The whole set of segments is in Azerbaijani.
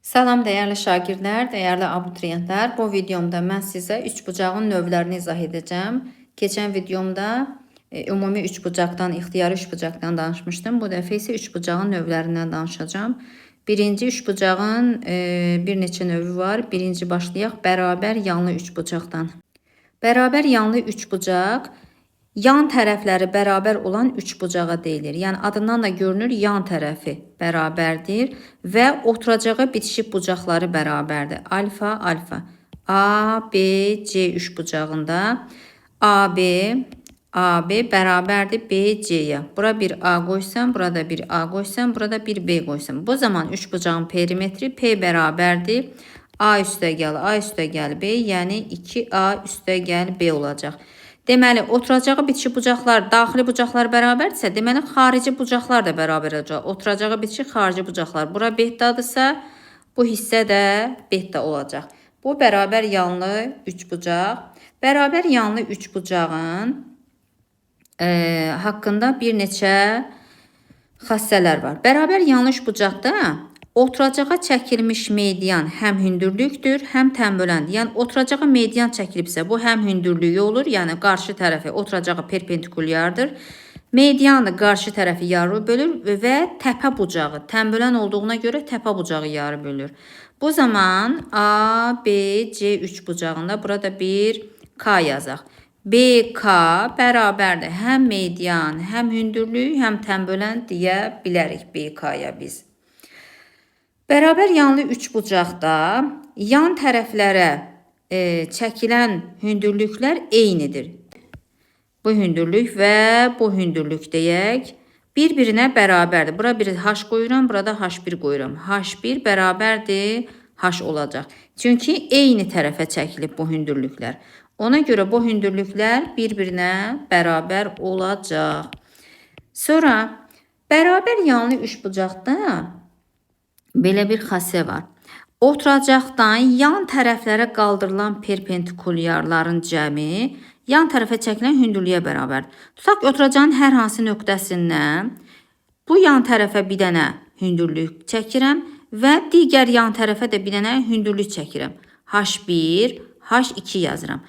Salam dəyərli şagirdlər, dəyərli abituriyentlər. Bu videomda mən sizə üçbucağın növlərini izah edəcəm. Keçən videomda ümumi üçbucaqdan, ixtiyari üçbucaqdan danışmışdım. Bu dəfə isə üçbucağın növlərindən danışacağım. Birinci üçbucağın bir neçə növü var. Birinci başlayaq bərabər yanlı üçbucaqdan. Bərabər yanlı üçbucaq yan tərəfləri bərabər olan üçbucağa deyilir. Yəni adından da görünür yan tərəfi bərabərdir və oturacağı bitişik bucaqları bərabərdir. Alfa, alfa. A, B, C üçbucağında AB, AB bərabərdir B, C-yə. Bura bir A qoysam, burada bir A qoysam, burada bir B qoysam. Bu zaman üçbucağın perimetri P bərabərdir. A üstəgəl, A üstəgəl B, yəni 2A üstəgəl B olacaq. Deməli, oturacağı bitişik bucaqlar, daxili bucaqlar bərabərdirsə, deməli, xarici bucaqlar da bərabər olacaq. Oturacağı bitişik xarici bucaqlar. Bura bettadırsa, bu hissə də betta olacaq. Bu, bərabər yanlı üçbucaq. Bərabər yanlı üçbucağın haqqında bir neçə xassələr var. Bərabər yanlı üçbucaqda oturacağa çəkilmiş median həm hündürlükdür, həm tənböləndir. Yəni oturacağa median çəkilibsə, bu həm hündürlüyü olur, yəni qarşı tərəfi oturacağa perpendikulyardır. Medianı qarşı tərəfi yarı bölür və təpə bucağı, tənbölən olduğuna görə təpə bucağı yarı bölür. Bu zaman A, B, C üçbucağında burada bir K yazaq. BK bərabərdir. Həm median, həm hündürlük, həm tənbölən deyə bilərik BK-ya biz. Bərabər yanlı üçbucaqda yan tərəflərə çəkilən hündürlüklər eynidir. Bu hündürlük və bu hündürlük deyək, bir-birinə bərabərdir. Bura bir H qoyuram, burada H1 qoyuram. H1 bərabərdir H olacaq. Çünki eyni tərəfə çəkilib bu hündürlüklər. Ona görə bu hündürlüklər bir-birinə bərabər olacaq. Sonra bərabər yanlı üçbucaqda belə bir xassə var. Oturacaqdan yan tərəflərə qaldırılan perpendikulyarların cəmi yan tərəfə çəkilən hündürlüyə bərabərdir. Tutaq ki, oturacağın hər hansı nöqtəsindən bu yan tərəfə bir dənə hündürlük çəkirəm və digər yan tərəfə də bir dənə hündürlük çəkirəm. H1, H2 yazıram.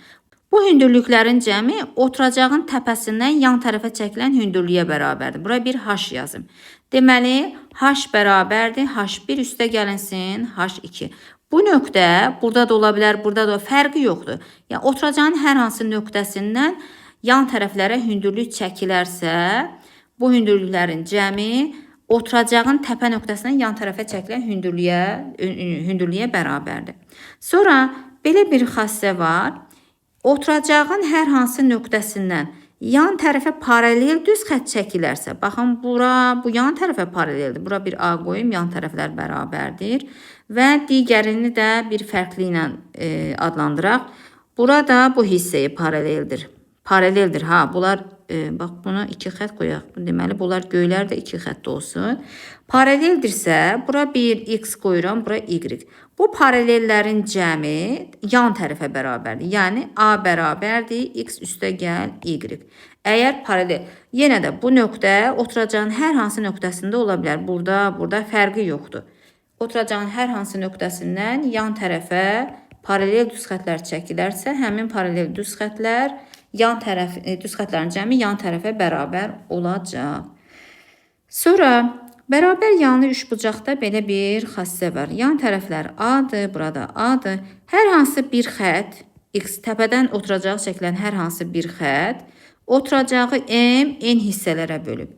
Bu hündürlüklərin cəmi oturacağın təpəsindən yan tərəfə çəkilən hündürlüyə bərabərdir. Bura bir H yazım. Deməli, H bərabərdir, H1 üstə gəlinsin, H2. Bu nöqtə burada da ola bilər, burada da fərqi yoxdur. Yəni, oturacağın hər hansı nöqtəsindən yan tərəflərə hündürlük çəkilərsə, bu hündürlüklərin cəmi oturacağın təpə nöqtəsindən yan tərəfə çəkilən hündürlüyə bərabərdir. Sonra belə bir xassə var. Oturacağın hər hansı nöqtəsindən yan tərəfə paralel düz xətt çəkilərsə, baxın, bura bu yan tərəfə paraleldir. Bura bir A qoyum, yan tərəflər bərabərdir və digərini də bir fərqli ilə adlandıraq. Burada bu hissəyə paraleldir. Paraleldir, ha, bunlar, bax, buna 2 xətt qoyaq. Deməli, bunlar göylər də 2 xətt olsun. Paraleldirsə, bura bir X qoyuram, bura Y. Bu paralellərin cəmi yan tərəfə bərabərdir. Yəni, A bərabərdir, X üstə gəl, Y. Əgər paralel, yenə də bu nöqtə oturacağın hər hansı nöqtəsində ola bilər. Burada fərqi yoxdur. Oturacağın hər hansı nöqtəsindən yan tərəfə paralel düz xətlər çəkilərsə, həmin paralel düz xətlər düz xətlərin cəmi yan tərəfə bərabər olacaq. Sonra bərabər yanlı üçbucaqda belə bir xassə var. Yan tərəflər A-dır, burada A-dır. Hər hansı bir xətt, X təpədən oturacağı çəkilən hər hansı bir xətt, oturacağı n hissələrə bölüb.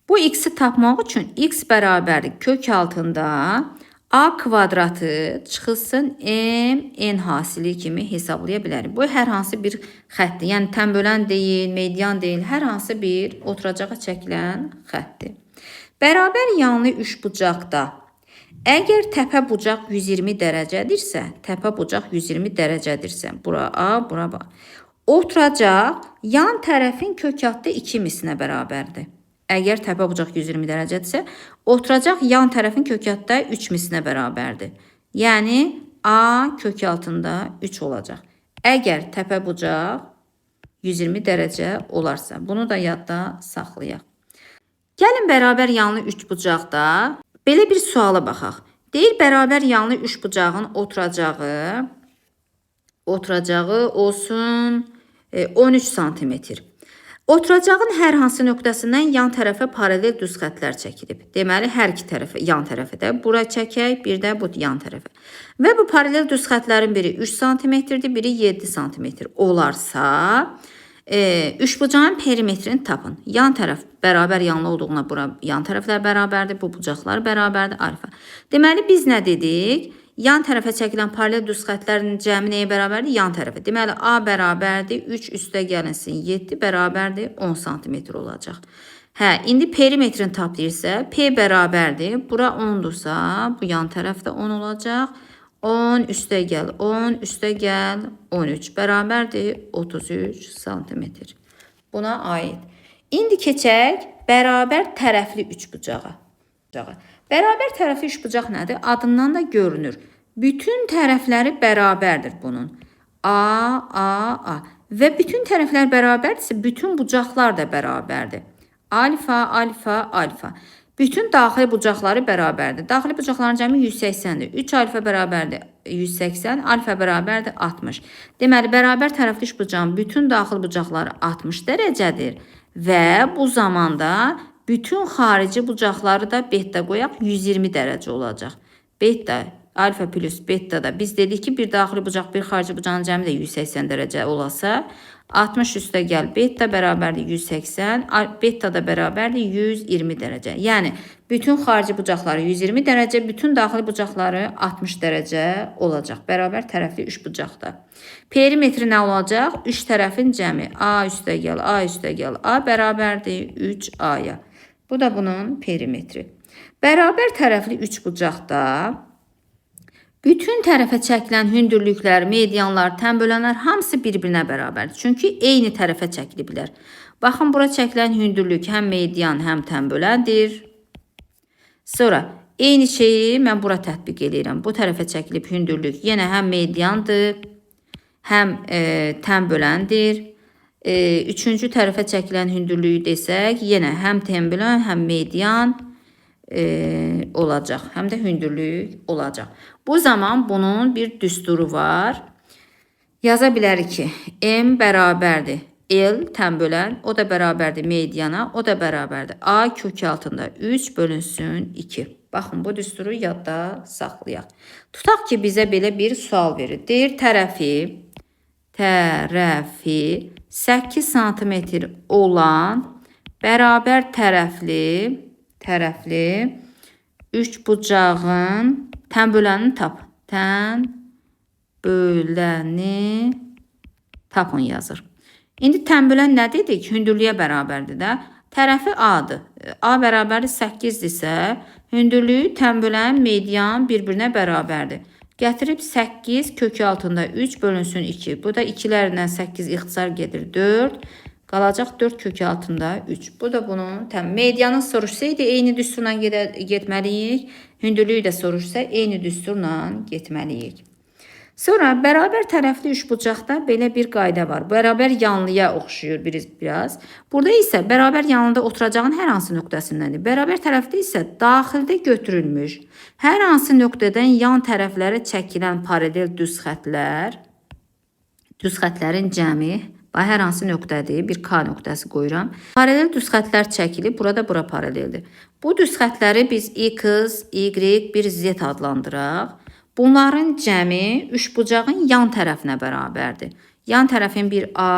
Bu X-i tapmaq üçün X bərabərdir kök altında A kvadratı çıxılsın n hasili kimi hesablaya bilərik. Bu hər hansı bir xəttdir. Yəni tənbölən deyil, median deyil, hər hansı bir oturacağa çəkilən xəttdir. Bərabər yanlı üçbucaqda əgər təpə bucaq 120 dərəcədirsə, təpə bucaq 120 dərəcədirsə, bura A, bura B. Oturacaq yan tərəfin kök altı 2 misinə bərabərdir. Əgər təpə bucaq 120 dərəcədirsə, oturacaq yan tərəfin kök altda 3 misinə bərabərdir. Yəni, A kök altında 3 olacaq. Əgər təpə bucaq 120 dərəcə olarsa, bunu da yadda saxlayaq. Gəlin bərabər yanlı üçbucaqda belə bir suala baxaq. Deyir bərabər yanlı üçbucağın oturacağı olsun 13 santimetr. Oturacağın hər hansı nöqtəsindən yan tərəfə paralel düz xəttlər çəkilib. Deməli, hər iki tərəfə, yan tərəfə də bura çəkək, bir də bu yan tərəfə. Və bu paralel düz xəttlərin biri 3 santimetrdir, biri 7 santimetr olarsa, üçbucağın perimetrini tapın. Yan tərəf bərabər yanlı olduğuna bura yan tərəflər bərabərdir, bu bucaqlar bərabərdir, alfa. Deməli, biz nə dedik? Yan tərəfə çəkilən paralel düz xəttlərin cəmi nəyə bərabərdir? Yan tərəfə. Deməli, A bərabərdir 3 üstə gəlinsin 7 bərabərdir 10 santimetr olacaq. Hə, indi perimetrini tap deyirsə, P bərabərdir. Bura 10'dursa, bu yan tərəfdə 10 olacaq. 10 üstə gəl, 10 üstə gəl, 13 bərabərdir 33 santimetr. Buna aid. İndi keçək bərabər tərəfli üçbucağa. Bərabər tərəfli üçbucaq nədir? Adından da görünür. Bütün tərəfləri bərabərdir bunun. A. Və bütün tərəflər bərabərdirsə, bütün bucaqlar da bərabərdir. Alfa, alfa, alfa. Bütün daxili bucaqları bərabərdir. Daxili bucaqların cəmi 180'dir. 3 alfa bərabərdir 180, alfa bərabərdir 60. Deməli, bərabər tərəfli üçbucağın bütün daxili bucaqları 60 dərəcədir. Və bu zamanda bütün xarici bucaqları da beta qoyaq 120 dərəcə olacaq. Beta, alfa plus beta da biz dedik ki, bir daxili bucaq, bir xarici bucağın cəmi də 180 dərəcə olasa, 60 üstə gəl, beta bərabərdir 180, beta da bərabərdir 120 dərəcə. Yəni, bütün xarici bucaqları 120 dərəcə, bütün daxili bucaqları 60 dərəcə olacaq. Bərabər tərəfli üçbucaqda. Perimetri nə olacaq? 3 tərəfin cəmi. A üstə gəl, A üstə gəl, A bərabərdir 3A'ya. Bu da bunun perimetri. Bərabər tərəfli üçbucaqda bütün tərəfə çəkilən hündürlüklər, medianlar, tənbölənlər hamısı bir-birinə bərabərdir. Çünki eyni tərəfə çəkiliblər. Baxın, bura çəkilən hündürlük həm median, həm tənböləndir. Sonra eyni şeyi mən bura tətbiq edirəm. Bu tərəfə çəkilib hündürlük yenə həm mediandır, həm tənböləndir. Üçüncü tərəfə çəkilən hündürlüyü desək, yenə həm tənbölən, həm median olacaq, həm də hündürlük olacaq. Bu zaman bunun bir düsturu var. Yaza bilərik ki, M bərabərdir L tənbölən, o da bərabərdir mediana, o da bərabərdir A kök altında 3 bölünsün 2. Baxın, bu düsturu yadda saxlayaq. Tutaq ki, bizə belə bir sual verir. Deyir, tərəfi 8 santimetr olan bərabər tərəfli üçbucağın tənbölənini tap. Tənböləni tapın yazır. İndi tənbölən nə dedik? Hündürlüyə bərabərdir də. Tərəfi A'dır. A bərabərdir 8'dirsə, hündürlüyü tənbölən, median bir-birinə bərabərdir. Gətirib 8 kökü altında 3 bölünsün 2. Bu da 2'lərlə 8 ixtisar gedir 4. Qalacaq 4 kökü altında 3. Bu da bunun medianı soruşsaydı eyni düsturla getməliyik. Hündürlüyü də soruşsa eyni düsturla getməliyik. Sonra bərabər tərəfli üçbucaqda belə bir qayda var. Bərabər yanlıya oxşuyur biraz. Burada isə bərabər yanlıda oturacağın hər hansı nöqtəsindəndir. Bərabər tərəfdə isə daxildə götürülmüş hər hansı nöqtədən yan tərəflərə çəkilən paralel düz xəttlərin cəmi hər hansı nöqtədir? Bir K nöqtəsi qoyuram. Paralel düz xəttlər çəkilib, burada bura paraleldir. Bu düz xəttləri biz X, Y, bir Z adlandıraq. Bunların cəmi üçbucağın yan tərəfinə bərabərdir. Yan tərəfin bir A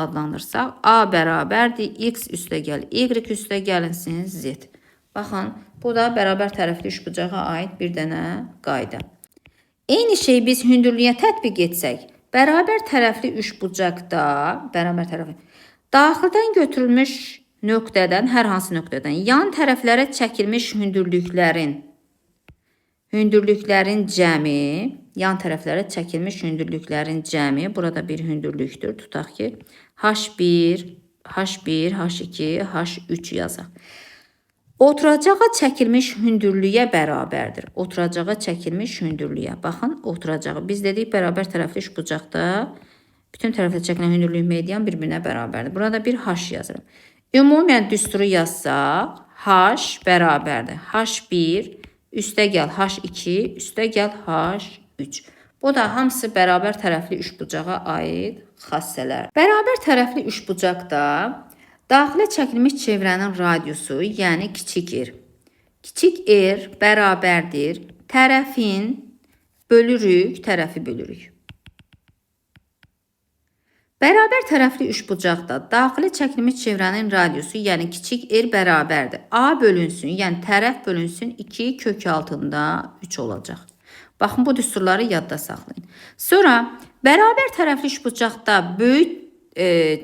adlandırsaq, A bərabərdir X üstə gəl, Y üstə gəlinsin Z. Baxın, bu da bərabər tərəfli üçbucağa aid bir dənə qayda. Eyni şey biz hündürlüyə tətbiq etsək, bərabər tərəfli üçbucaqda, daxildən götürülmüş nöqtədən, hər hansı nöqtədən yan tərəflərə çəkilmiş hündürlüklərin cəmi, yan tərəflərə çəkilmiş hündürlüklərin cəmi, burada bir hündürlükdür. Tutaq ki, H1, H2, H3 yazaq. Oturacağa çəkilmiş hündürlüyə bərabərdir. Oturacağa çəkilmiş hündürlüyə. Baxın, oturacağı. Biz dedik, bərabər tərəfli üçbucaqda bütün tərəflə çəkilən hündürlük median bir-birinə bərabərdir. Burada bir H yazırım. Ümumən düsturu yazsaq, H bərabərdir. H1 üstə gəl H2, üstə gəl H3. Bu da hamısı bərabər tərəfli üçbucağa aid xassələr. Bərabər tərəfli üçbucaqda daxilə çəkilmiş çevrənin radiusu, yəni kiçik r. Kiçik r bərabərdir tərəfin bölürük, tərəfi bölürük. Bərabər tərəfli üçbucaqda daxilə çəkilmiş çevrənin radiusu, yəni kiçik r bərabərdir. A bölünsün, yəni tərəf bölünsün 2 kök altında 3 olacaq. Baxın, bu düsturları yadda saxlayın. Sonra bərabər tərəfli üçbucaqda böyük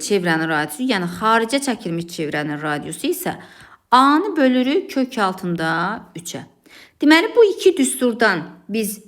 çevrənin radiusu, yəni xaricə çəkilmiş çevrənin radiusu isə A-nı bölürük kök altında 3-ə. Deməli, bu iki düsturdan biz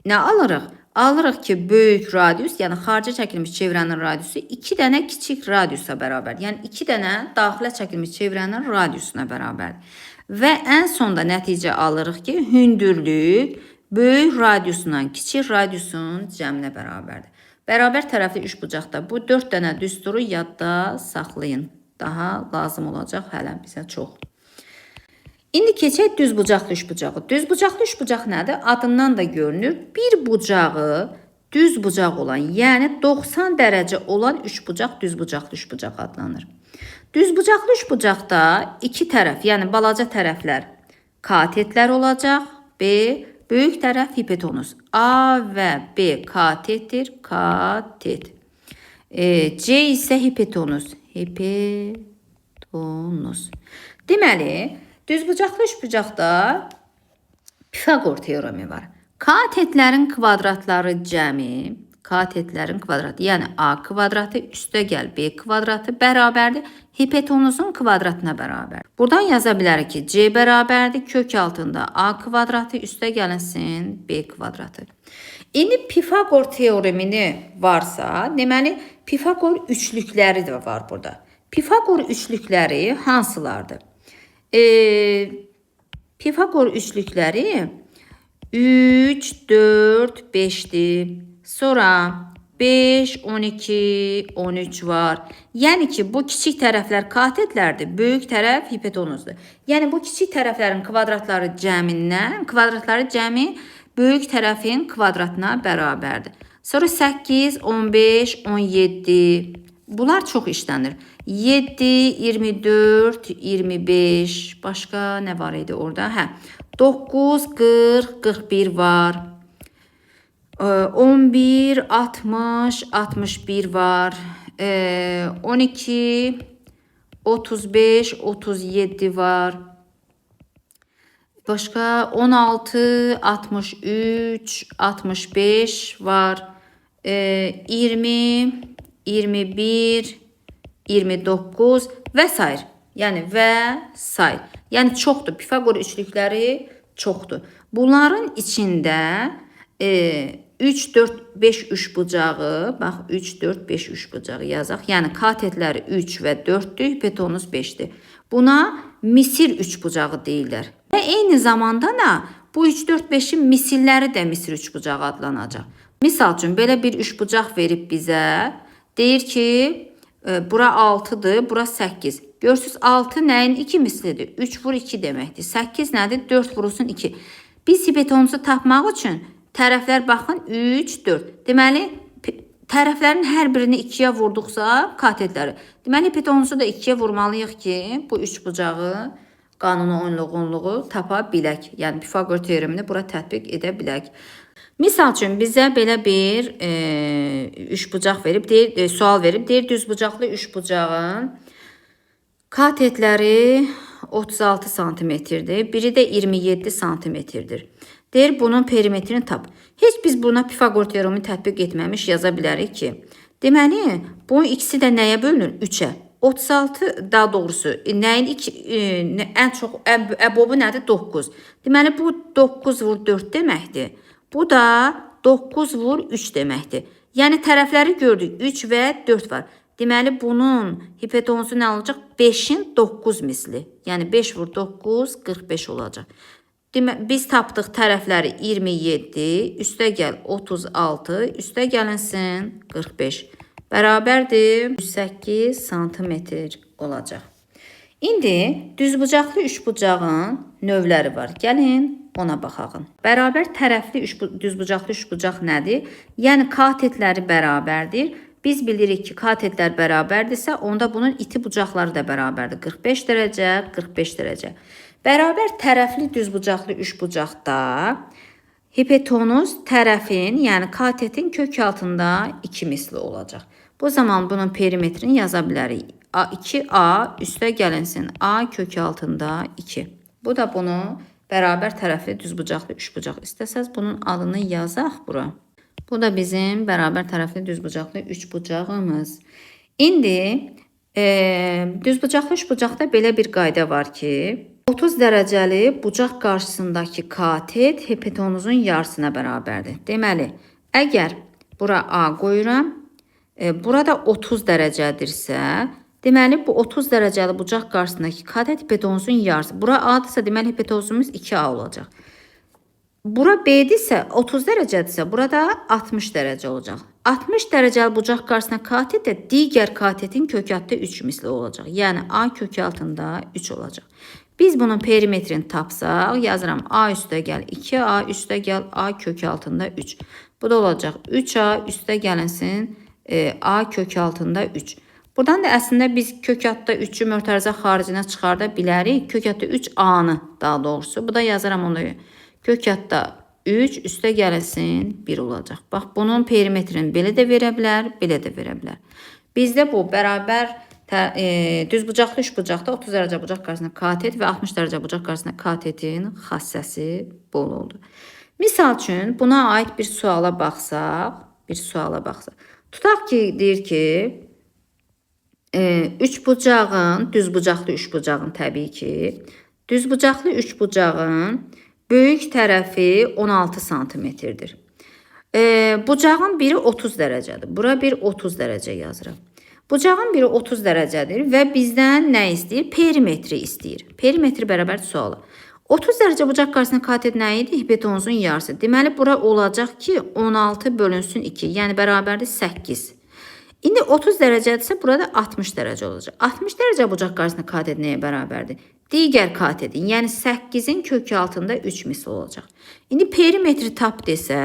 nə alırıq? Alırıq ki, böyük radius, yəni xaricə çəkilmiş çevrənin radiusu 2 dənə kiçik radiusa bərabər. Yəni 2 dənə daxilə çəkilmiş çevrənin radiusuna bərabərdir. Və ən sonda nəticə alırıq ki, hündürlük böyük radiusundan kiçik radiusun cəminə bərabərdir. Bərabər tərəfli üçbucaqda bu 4 dənə düsturu yadda saxlayın. Daha lazım olacaq hələ bizə çox. İndi keçək düz bucaqlı üçbucağı. Düz bucaqlı üçbucaq nədir? Adından da görünür. Bir bucağı düz bucaq olan, yəni 90 dərəcə olan üçbucaq düz bucaqlı üçbucaq adlanır. Düz bucaqlı üçbucaqda iki tərəf, yəni balaca tərəflər katetlər olacaq. B, böyük tərəf hipotenuz. A və B katetdir, katet. C isə hipotenuz, hipotenuz. Deməli, düzbucaqlı üçbucaqda Pifaqor teoremi var. Katetlərin kvadratları cəmi, katetlərin kvadratı, yəni A kvadratı üstə gəl B kvadratı bərabərdir hipotenuzun kvadratına bərabər. Buradan yaza bilərik ki, C bərabərdir kök altında A kvadratı üstə gəlinsin B kvadratı. İndi Pifaqor teoremini varsa, deməli Pifaqor üçlükləri də var burada. Pifaqor üçlükləri hansılardır? Pifaqor üçlükləri 3, 4, 5'dir. Sonra 5, 12, 13 var. Yəni ki, bu kiçik tərəflər katetlərdir, böyük tərəf hipotenuzdur. Yəni bu kiçik tərəflərin kvadratları cəmindən, kvadratları cəmi böyük tərəfin kvadratına bərabərdir. Sonra 8, 15, 17. Bunlar çox işlənir. 7, 24, 25. Başqa nə var idi orada? 9, 40, 41 var. 11, 60, 61 var. 12, 35, 37 var. Başqa 16, 63, 65 var. 20, 21, 29 və s. Yəni və s. Yəni çoxdur. Pifaqor üçlükləri çoxdur. Bunların içində 3, 4, 5 üçbucağı, bax 3, 4, 5 üçbucağı yazaq. Yəni katetləri 3 və 4-dür, hipotenuz 5-dir. Buna Misir üçbucağı deyirlər. Və eyni zamanda da bu 3, 4, 5-in misilləri də Misir üçbucağı adlanacaq. Misal üçün belə bir üçbucaq verib bizə. Deyir ki, bura 6-dır, bura 8. Görürsünüz 6 nəyin 2 mislidir? 3 vur 2 deməkdir. 8 nədir? 4 vurulsun 2. Biz hipotenuzu tapmaq üçün tərəflər baxın 3, 4. Deməli, tərəflərin hər birini 2-yə vurduqsa katetləri. Deməli, hipotenuzu da 2-yə vurmalıyıq ki, bu üçbucağı qanunu uyğunluğu tapa bilək. Yəni, Pifaqor teoremini bura tətbiq edə bilək. Misal üçün bizə belə bir üçbucaq verib, sual verib, deyir düzbucaqlı üçbucağın katetləri 36 santimetrdir, biri də 27 santimetrdir. Deyir bunun perimetrini tap. Heç biz buna Pifaqor teoremini tətbiq etməmiş yaza bilərik ki, deməli bu ikisi də nəyə bölünür? 3-ə. 36 daha doğrusu nəyin ən çox əbobu nədir? 9. Deməli bu 9 vur 4 deməkdir. Bu da 9 vur 3 deməkdir. Yəni tərəfləri gördük 3 və 4 var. Deməli bunun hipotenuzu nə olacaq? 5-in 9 misli. Yəni 5 vur 9 45 olacaq. Biz tapdıq tərəfləri 27, üstə gəl 36, üstə gəlinsin 45. Bərabərdir 108 santimetr olacaq. İndi düzbucaqlı üçbucağın növləri var. Gəlin ona baxaq. Bərabər tərəfli düzbucaqlı üçbucaq nədir? Yəni katetləri bərabərdir. Biz bilirik ki, katetlər bərabərdirsə, onda bunun iti bucaqları da bərabərdir. 45 dərəcə, 45 dərəcə. Bərabər tərəfli düzbucaqlı üçbucaqda hipotenuz tərəfin, yəni katetin kök altında 2 misli olacaq. Bu zaman bunun perimetrini yaza bilərik. 2A üstə gəlinsin A kök altında 2. Bu da bunu bərabər tərəfli düzbucaqlı üçbucaq. İstəsəz bunun adını yazaq bura. Bu da bizim bərabər tərəfli düzbucaqlı üçbucağımız. İndi düzbucaqlı üçbucaqda belə bir qayda var ki, 30 dərəcəli bucaq qarşısındakı katet hipotenuzun yarısına bərabərdir. Deməli, əgər bura A qoyuram, burada 30 dərəcədirsə, deməli bu 30 dərəcəli bucaq qarşısındakı katet hipotenuzun yarısı. Bura A-dırsa, deməli hipotenuzumuz 2A olacaq. Bura B-dirsə, 30 dərəcədirsə, burada 60 dərəcə olacaq. 60 dərəcəli bucaq qarşısına katet də digər katetin kök altında 3 misli olacaq. Yəni A kök altında 3 olacaq. Biz bunun perimetrini tapsaq, yazıram A üstə gəl 2A üstə gəl A kök altında 3. Bu da olacaq 3A üstə gəlinsin A kök altında 3. Buradan da əslində biz kök altında 3'ü mötərizə xaricinə çıxarda bilərik. Kök altında 3A-nı daha doğrusu. Bu da yazıram onu. Kök altında 3 üstə gəlinsin 1 olacaq. Bax, bunun perimetrini belə də verə bilər, belə də verə bilər. Bizdə bu bərabər düzbucaqlı üçbucaqda 30 dərəcə bucaq qarşısında katet və 60 dərəcə bucaq qarşısında katetin xassəsi bol oldu. Misal üçün buna aid bir suala baxsaq, tutaq ki, deyir ki, üçbucağın, düzbucaqlı üçbucağın təbii ki, düzbucaqlı üçbucağın böyük tərəfi 16 santimetrdir. Bucağın biri 30 dərəcədir. Bura bir 30 dərəcə yazırıq. Bucağın biri 30 dərəcədir və bizdən nə istəyir? Perimetri istəyir. Perimetri bərabər sualı. 30 dərəcə bucaq qarşısında katet nə idi? Hipotenuzun yarısı. Deməli, bura olacaq ki, 16 bölünsün 2, yəni bərabərdir 8. İndi 30 dərəcədirsə, burada 60 dərəcə olacaq. 60 dərəcə bucaq qarşısında katet nəyə bərabərdir? Digər katetin, yəni 8'in kök altında 3 misli olacaq. İndi perimetri tap desə,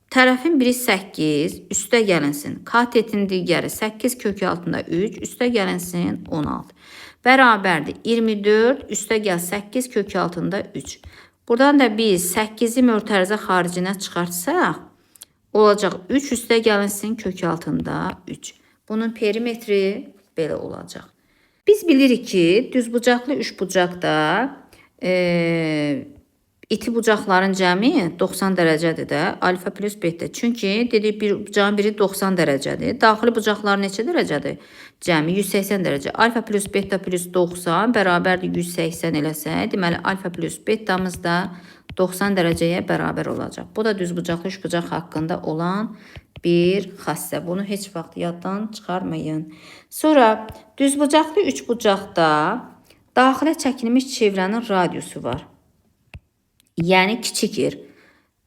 tərəfin biri 8, üstə gəlinsin. Katetin digəri 8 kök altında 3, üstə gəlinsin 16. Bərabərdir 24, üstə gəl 8 kök altında 3. Buradan da biz 8'i mötərizə xaricinə çıxartsaq, olacaq 3 üstə gəlinsin kök altında 3. Bunun perimetri belə olacaq. Biz bilirik ki, düzbucaqlı üçbucaqda iti bucaqların cəmi 90 dərəcədir də, alfa plus beta. Çünki dedik bir bucağın biri 90 dərəcədir. Daxili bucaqlar neçə dərəcədir? Cəmi 180 dərəcə. Alfa plus beta plus 90 bərabərdir 180 eləsə, deməli alfa plus betamız da 90 dərəcəyə bərabər olacaq. Bu da düzbucaqlı üçbucaq haqqında olan bir xassə. Bunu heç vaxt yaddan çıxarmayın. Sonra düzbucaqlı üçbucaqda daxilə çəkilmiş çevrənin radiusu var. Yəni kiçik r.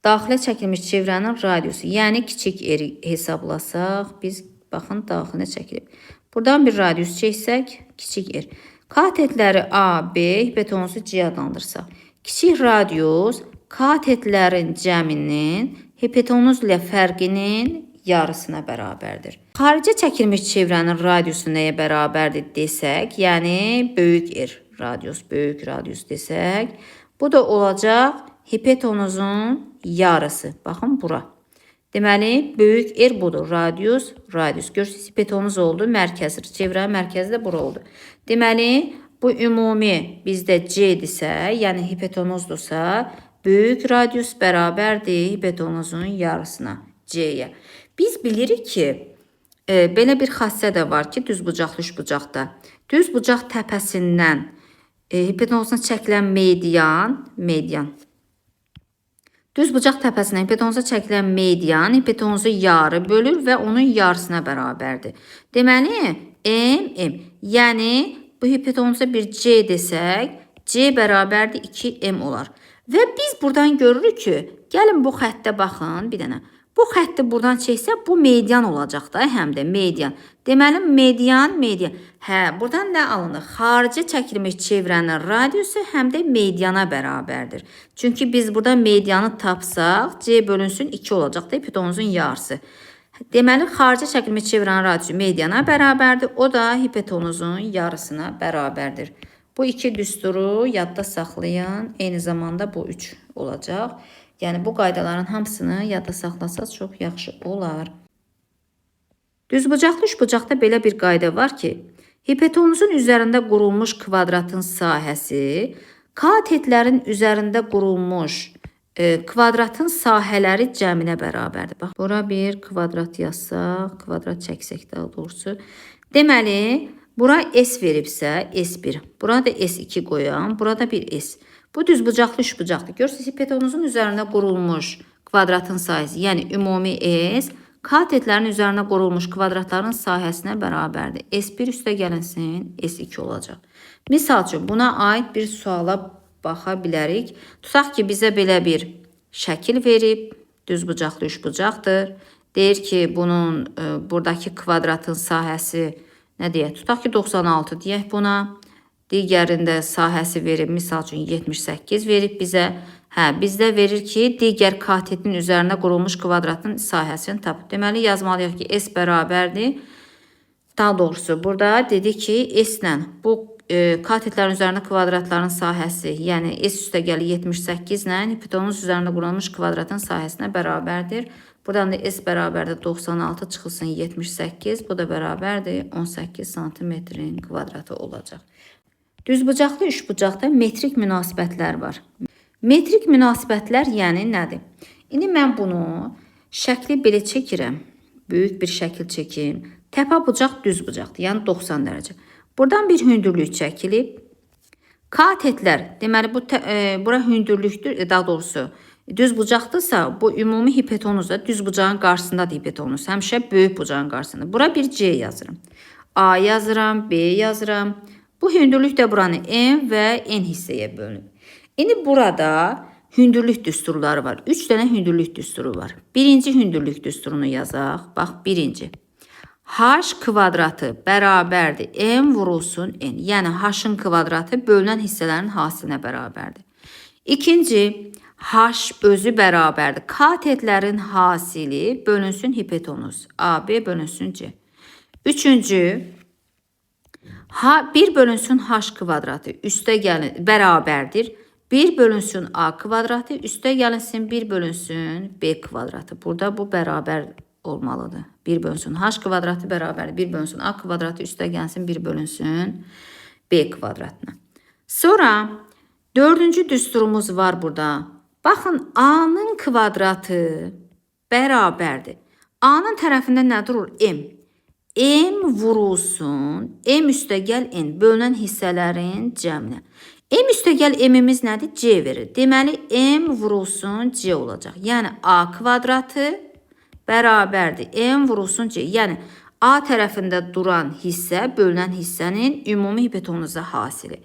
Daxilə çəkilmiş çevrənin radiusu, yəni kiçik r hesablasaq, biz baxın daxilə çəkilib. Buradan bir radius çəksək, kiçik r. Katetləri A, B, hipotenuzu C adlandırsaq. Kiçik radius katetlərin cəminin hipotenuz ilə fərqinin yarısına bərabərdir. Xaricə çəkilmiş çevrənin radiusu nəyə bərabərdir desək, yəni böyük r radius, böyük radius desək, bu da olacaq hipotenuzun yarısı. Baxın bura. Deməli, böyük r budur. Radius, radius. Görürsünüz, hipotenuz oldu, mərkəz. Çevrənin mərkəzi də bura oldu. Deməli, bu ümumi bizdə C-dirsə, yəni hipotenuzdursa, böyük radius bərabərdir hipotenuzun yarısına, C-yə. Biz bilirik ki, belə bir xassə də var ki, düzbucaqlı üçbucaqda. Düzbucaq təpəsindən hipotenuzuna çəkilən median. Düzbucaq təpəsindən hipotenuza çəkilən median hipotenuzu yarı bölür və onun yarısına bərabərdir. Deməli, m. Yəni, bu hipotenuza bir C desək, C bərabərdir 2m olar. Və biz buradan görürük ki, gəlin bu xəttə baxın bir dənə. Bu xətti buradan çəksə, bu median olacaq da, həm də median. Deməli, median. Hə, buradan nə alınır? Xarici çəkilmiş çevrənin radiusu həm də mediana bərabərdir. Çünki biz burada medianı tapsaq, C bölünsün 2 olacaq da, hipotenuzun yarısı. Deməli, xarici çəkilmiş çevrənin radiusu mediana bərabərdir. O da hipotenuzun yarısına bərabərdir. Bu iki düsturu yadda saxlayın. Eyni zamanda bu 3 olacaq. Yəni, bu qaydaların hamısını yadda saxlasaq çox yaxşı olar. Düzbucaqlı üçbucaqda belə bir qayda var ki, hipotenuzun üzərində qurulmuş kvadratın sahəsi katetlərin üzərində qurulmuş kvadratın sahələri cəminə bərabərdir. Bax, bura bir kvadrat yazsaq, kvadrat çəksək daha doğrusu. Deməli, bura S veribsə, S1. Burada S2 qoyan, burada bir S. Bu düzbucaqlı üçbucaqdır. Görürsünüz, hipotenuzun üzərində qurulmuş kvadratın sahəsi, yəni ümumi S, katetlərin üzərində qurulmuş kvadratların sahəsinə bərabərdir. S1 üstə gəlinsin, S2 olacaq. Misal üçün, buna aid bir suala baxa bilərik. Tutaq ki, bizə belə bir şəkil verib, düzbucaqlı üçbucaqdır. Deyir ki, bunun buradakı kvadratın sahəsi nə deyək? Tutaq ki, 96 deyək buna. Digərində sahəsi verib, misal üçün 78 verib bizə. Hə, bizdə verir ki, digər katetin üzərində qurulmuş kvadratın sahəsini tapıb. Deməli, yazmalıyıq ki, S bərabərdir. Daha doğrusu, burada dedi ki, S ilə bu katetlərin üzərində kvadratların sahəsi, yəni S üstə gəlir 78 ilə hipotenuz üzərində qurulmuş kvadratın sahəsinə bərabərdir. Buradan da S bərabərdir 96 çıxılsın 78, bu da bərabərdir 18 santimetrin kvadratı olacaq. Düzbucaqlı üçbucaqda metrik münasibətlər var. Metrik münasibətlər yəni nədir? İndi mən bunu şəkli belə çəkirəm. Böyük bir şəkil çəkim. Təpə bucaq düz bucaqdır, yəni 90 dərəcə. Buradan bir hündürlük çəkilib. Katetlər, deməli bura hündürlükdür, daha doğrusu düz bucaqdırsa, bu ümumi hipotenuzda düz bucağın qarşısındadır hipotenuz. Həmişə böyük bucağın qarşısında. Bura bir C yazıram. A yazıram, B yazıram. Bu hündürlük də buranı M və N hissəyə bölünüb. İndi burada hündürlük düsturları var. 3 dənə hündürlük düsturu var. Birinci hündürlük düsturunu yazaq. Bax, birinci. H kvadratı bərabərdir. M vurulsun N. Yəni, H-ın kvadratı bölünən hissələrin hasilinə bərabərdir. İkinci, H özü bərabərdir. Katetlərin hasili bölünsün hipotenuz. AB bölünsün C. Üçüncü, 1 bölünsün H kvadratı üstə gəlin bərabərdir. 1 bölünsün A kvadratı üstə gəlinsin 1 bölünsün B kvadratı. Burada bu bərabər olmalıdır. 1 bölünsün H kvadratı bərabərdir. 1 bölünsün A kvadratı üstə gəlsin 1 bölünsün B kvadratına. Sonra dördüncü düsturumuz var burada. Baxın, A-nın kvadratı bərabərdir. A-nın tərəfində nə durur? M. M vurulsun, M üstə gəl N, bölünən hissələrin cəminə. M üstə gəl M-imiz nədir? C verir. Deməli, M vurulsun C olacaq. Yəni, A kvadratı bərabərdir. M vurulsun C. Yəni, A tərəfində duran hissə, bölünən hissənin ümumi hipotenuza hasili.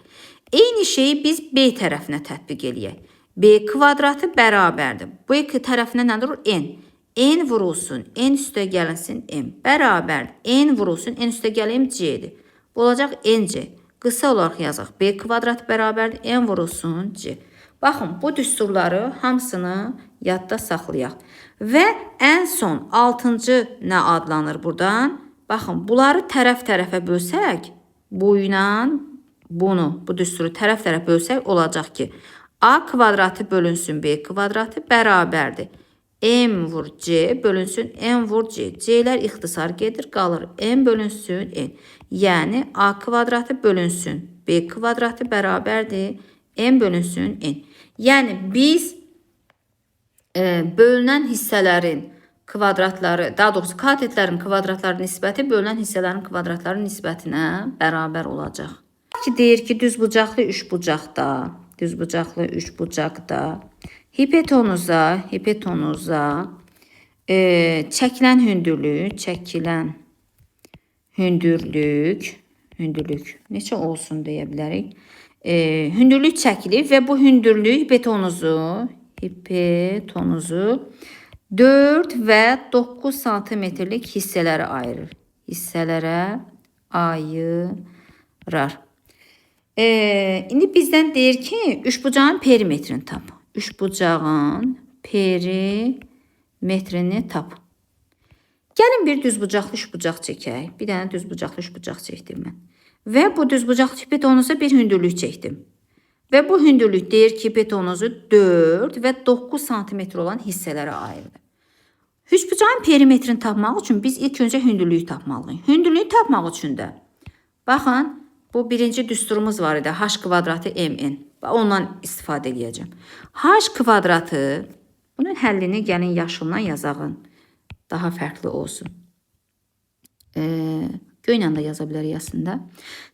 Eyni şeyi biz B tərəfinə tətbiq eləyək. B kvadratı bərabərdir. B tərəfinə nə durur? N. N vurulsun, N üstə gəlinsin M. Bərabər, N vurulsun, N üstə gəlim C-dir. Bu olacaq NC. Qısa olaraq yazaq. B kvadrat bərabərdir, N vurulsun C. Baxın, bu düsturları hamısını yadda saxlayaq. Və ən son 6-cı nə adlanır buradan? Baxın, bunları tərəf-tərəfə bölsək, bu ilə bunu, bu düsturu tərəf-tərəf bölsək olacaq ki, A kvadratı bölünsün B kvadratı bərabərdir. M vur C bölünsün M vur C. C'lər ixtisar gedir, qalır M bölünsün N. Yəni A kvadratı bölünsün B kvadratı bərabərdir M bölünsün N. Yəni biz bölünən hissələrin kvadratları, daha doğrusu katetlərin kvadratları nisbəti bölünən hissələrin kvadratları nisbətinə bərabər olacaq. Ki deyir ki düzbucaqlı üçbucaqda hipotenuza çəkilən hündürlük neçə olsun deyə bilərik. Hündürlük çəkilib və bu hündürlük hipotenuzu 4 və 9 santimetrlik hissələrə ayırır. Hissələrə ayırar. İndi bizdən deyir ki, üçbucağın perimetrini tap. Üçbucağın perimetrini tap. Gəlin bir düzbucaqlı üçbucaq çəkək. Bir dənə düzbucaqlı üçbucaq çəkdim mən. Və bu düzbucaqlı hipotenoza bir hündürlük çəkdim. Və bu hündürlük deyir ki, hipotenozu 4 və 9 santimetr olan hissələrə ayırdı. Üçbucağın perimetrini tapmaq üçün biz ilk öncə hündürlüyü tapmalıyıq. Hündürlüyü tapmaq üçün də baxın, bu birinci düsturumuz var idi. H kvadratı mn. Ondan istifadə edəcəm. H kvadratı, bunun həllini gəlin yaşılla yazağın. Daha fərqli olsun. Göylə də yaza bilərik aslında.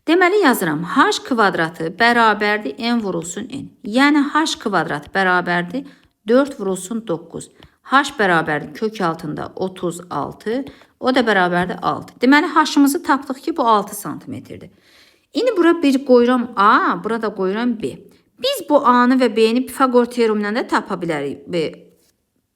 Deməli yazıram. H kvadratı bərabərdir n vurulsun n. Yəni h kvadrat bərabərdir 4 vurulsun 9. H bərabərdir kök altında 36. O da bərabərdir 6. Deməli h-ımızı tapdıq ki, bu 6 santimetrdir. İndi bura bir qoyuram A, burada qoyuram B. Biz bu A-nı və B-ni Pifagor teoremindən də tapa bilərik.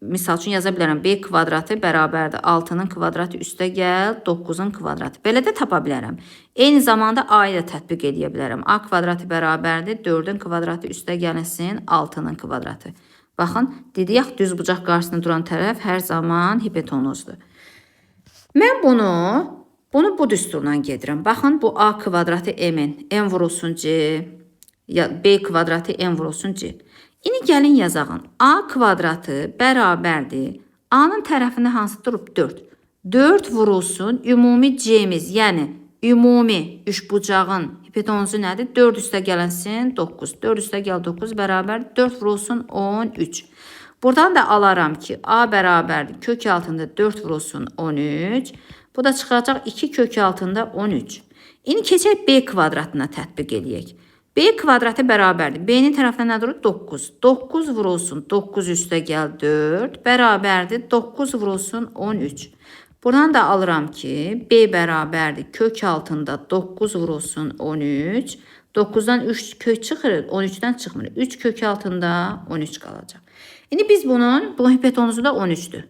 Misal üçün yaza bilərəm. B kvadratı bərabərdir 6-nın kvadratı üstə gəl 9-un kvadratı. Belə də tapa bilərəm. Eyni zamanda A-yı da tətbiq edə bilərəm. A kvadratı bərabərdir 4-ün kvadratı üstə gəlsin 6-nın kvadratı. Baxın, dedik düzbucaq qarşısında duran tərəf hər zaman hipotenuzdur. Mən bunu bu düsturla gedirəm. Baxın, bu A kvadratı m-in. M vurulsun C. B kvadratı m vurulsun C. İndi gəlin yazağın. A kvadratı bərabərdir. A-nın tərəfində hansı durub? 4. 4 vurulsun ümumi C-miz, yəni ümumi üçbucağın hipotenuzu nədir? 4 üstə gələnsin 9. 4 üstə gəl 9 bərabər 4 vurulsun 13. Buradan da alaram ki, A bərabərdir. Kök altında 4 vurulsun 13. Bu da çıxacaq 2 kök altında 13. İndi keçək B kvadratına tətbiq edək. B kvadratı bərabərdir. B-nin tərəfində nə durur? 9. 9 vurulsun 9 üstə gəl 4 bərabərdir. 9 vurulsun 13. Buradan da alıram ki, B bərabərdir. Kök altında 9 vurulsun 13. 9-dan 3 kök çıxır, 13-dən çıxmır. 3 kök altında 13 qalacaq. İndi biz bunun hipotenuzu da 13'dür.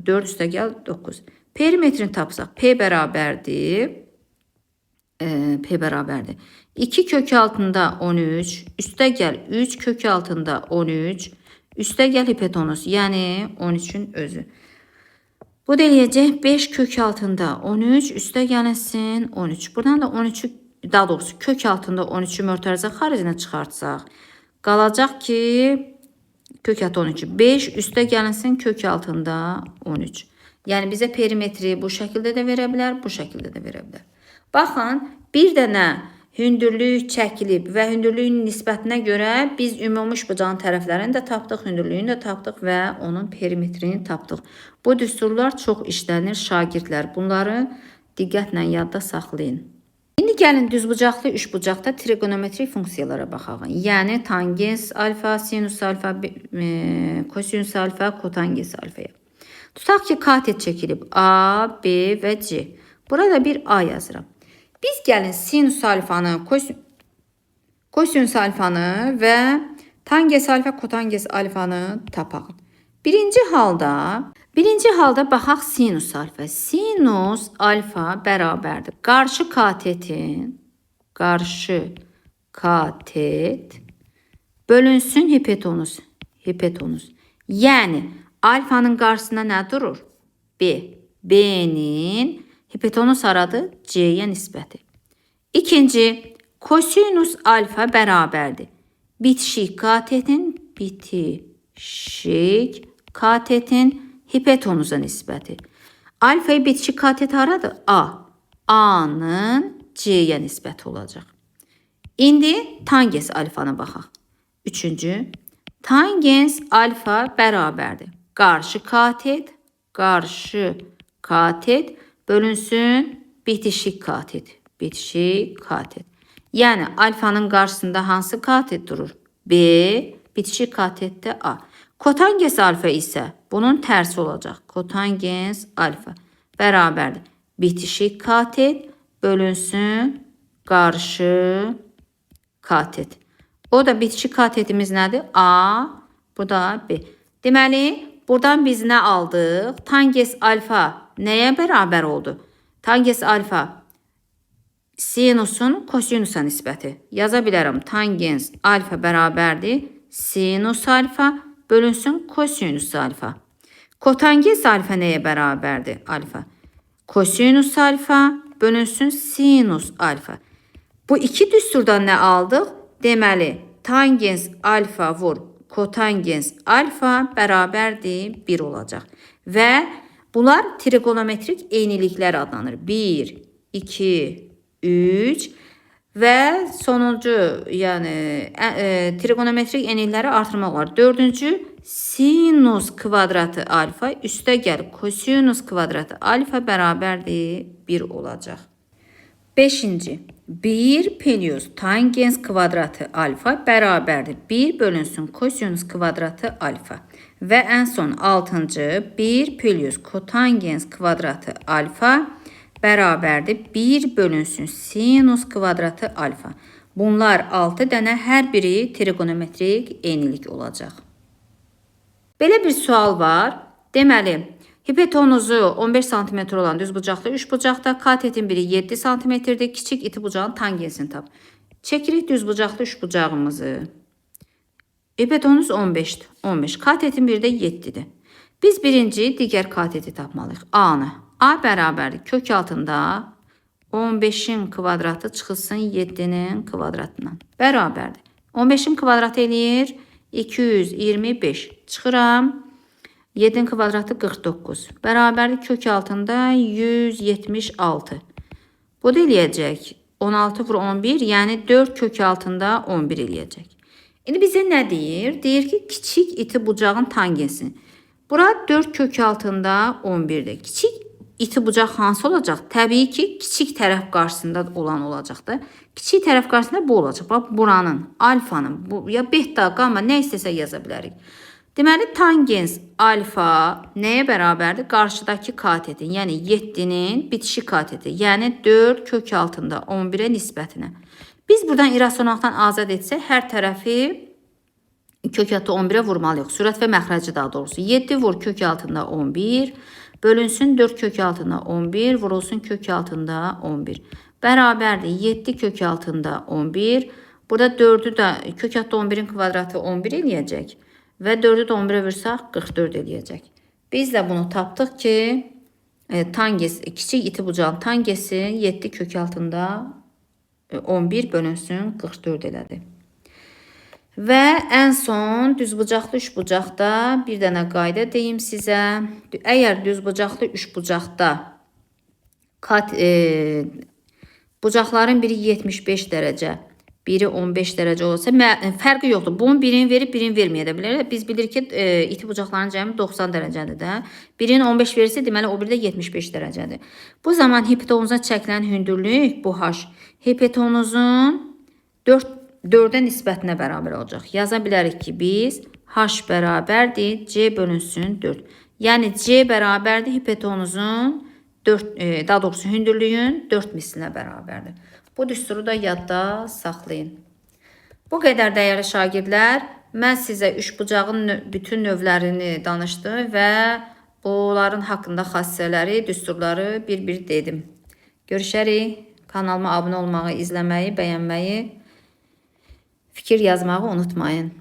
4 üstə gəl 9. Perimetrini tapsaq P bərabərdir. 2 kök altında 13, üstə gəl 3 kök altında 13, üstə gəl hipotenuz, yəni 13'ün özü. Bu da eləyəcək 5 kök altında 13, üstə gəlsin 13. Buradan da 13'ü, daha doğrusu kök altında 13'ü mörtərizə xaricinə çıxartsaq, qalacaq ki, kök altı 13'ü 5, üstə gəlinsin kök altında 13. Yəni bizə perimetri bu şəkildə də verə bilər, bu şəkildə də verə bilər. Baxın, bir dənə hündürlük çəkilib və hündürlüyün nisbətinə görə biz ümumi üçbucağın tərəflərini də tapdıq, hündürlüyünü də tapdıq və onun perimetrini tapdıq. Bu düsturlar çox işlənir şagirdlər. Bunları diqqətlə yadda saxlayın. İndi gəlin düzbucaqlı üçbucaqda trigonometrik funksiyalara baxaq. Yəni tangens alfa, sinus alfa, kosinus alfa, kotangens alfaya. Tutaq ki, katet çəkilib A, B və C. Burada bir A yazıram. Biz gəlin sinus alfanı, kosinus alfanı və tangens alfa, kotangens alfanı tapaq. Birinci halda baxaq sinus alfa. Sinus alfa bərabərdir. Qarşı katet bölünsün hipotenuz. Yəni alfanın qarşısında nə durur? B. B'nin hipotenuz haradır? C'yə nisbəti. İkinci, kosinus alfa bərabərdir. Bitişik katetin hipotenuza nisbəti. Alfayı bitişik katet haradır? A. A'nın C'yə nisbəti olacaq. İndi tangens alfanı baxaq. Üçüncü, tangens alfa bərabərdir. Qarşı katet bölünsün bitişik katet. Yəni alfanın qarşısında hansı katet durur? B, bitişik katette A. Kotangens alfa isə bunun tərsi olacaq. Kotangens alfa bərabərdir. Bitişik katet bölünsün qarşı katet. O da bitişik katetimiz nədir? A, bu da B. Deməli, buradan biz nə aldıq? Tangens alfa nəyə bərabər oldu? Tangens alfa sinusun kosinusa nisbəti. Yaza bilərəm. Tangens alfa bərabərdir. Sinus alfa bölünsün kosinus alfa. Kotangens alfa nəyə bərabərdir? Alfa. Kosinus alfa bölünsün sinus alfa. Bu iki düsturdan nə aldıq? Deməli, tangens alfa vur kotangens alfa bərabərdir 1 olacaq. Və bunlar trigonometrik eyniliklər adlanır. 1, 2, 3 və sonuncu, yəni trigonometrik eynilikləri artırmaq olar. Dördüncü, sinus kvadratı alfa üstə gəl kosinus kvadratı alfa bərabərdir 1 olacaq. Beşinci, 1 pelius tangens kvadratı alfa bərabərdir 1 bölünsün kosinus kvadratı alfa. Və ən son 6-cı, 1 pelius kotangens kvadratı alfa bərabərdir 1 bölünsün sinus kvadratı alfa. Bunlar 6 dənə, hər biri trigonometrik eynilik olacaq. Belə bir sual var. Deməli, hipotenuzu 15 cm olan düzbucaqlı 3 bucaqda, katetin biri 7 cm-dir. Kiçik iti bucağın tangensini tap. Çəkirik düzbucaqlı 3 bucağımızı. Hipotenuz 15-dir. 15. Katetin biri də 7-dir. Biz birinci digər kateti tapmalıyıq. A-nı. A bərabərdir. Kök altında 15-in kvadratı çıxılsın 7-nin kvadratından. Bərabərdir. 15-in kvadratı eləyir 225. Çıxıram. 7'nin kvadratı 49. Bərabərdir kök altında 176. Bu da eləyəcək. 16 vur 11, yəni 4 kök altında 11 eləyəcək. İndi bizə nə deyir? Deyir ki, kiçik iti bucağın tangensini. Bura 4 kök altında 11'dir. Kiçik iti bucaq hansı olacaq? Təbii ki, kiçik tərəf qarşısında olan olacaq da. Kiçik tərəf qarşısında bu olacaq. Bax, buranın, alfanın, bu, ya beta, gamma, nə istəsə yaza bilərik. Deməli, tangens alfa nəyə bərabərdir? Qarşıdakı katetin, yəni 7'nin bitişik kateti, yəni 4 kök altında 11'ə nisbətinə. Biz buradan irrasionallıqdan azad etsək, hər tərəfi kök altında 11'ə vurmalıyıq. Sürət və məxrəci daha doğrusu. 7 vur kök altında 11, bölünsün 4 kök altında 11, vurulsun kök altında 11. Bərabərdir 7 kök altında 11. Burada 4'ü də kök altında 11'in kvadratı 11 eləyəcək. Və 4'ü də 11'ə vursaq 44 eləyəcək. Biz də bunu tapdıq ki, tangens, kiçik iti bucağın tangesi 7 kök altında 11 bölünsün 44 elədi. Və ən son düzbucaqlı 3 bucaqda bir dənə qayda deyim sizə. Əgər düzbucaqlı 3 bucaqda bucaqların biri 75 dərəcə, biri 15 dərəcə olsa, fərqi yoxdur. Bunun birini verib, birini verməyə də bilər. Biz bilirik ki, iti bucaqların cəmi 90 dərəcədir də. Birini 15 verirsə, deməli, o biri də 75 dərəcədir. Bu zaman hipotenuza çəkilən hündürlük, bu h, hipotenuzun 4'ə nisbətinə bərabər olacaq. Yaza bilərik ki, biz h bərabərdir, c bölünsün 4. Yəni, c bərabərdir hipotenuzun, daha doğrusu hündürlüyün 4 mislinə bərabərdir. Bu düsturu da yadda saxlayın. Bu qədər dəyərli şagirdlər, mən sizə üçbucağın bütün növlərini danışdım və bunların haqqında xassələri, düsturları bir-bir dedim. Görüşərik. Kanalıma abunə olmağı, izləməyi, bəyənməyi, fikir yazmağı unutmayın.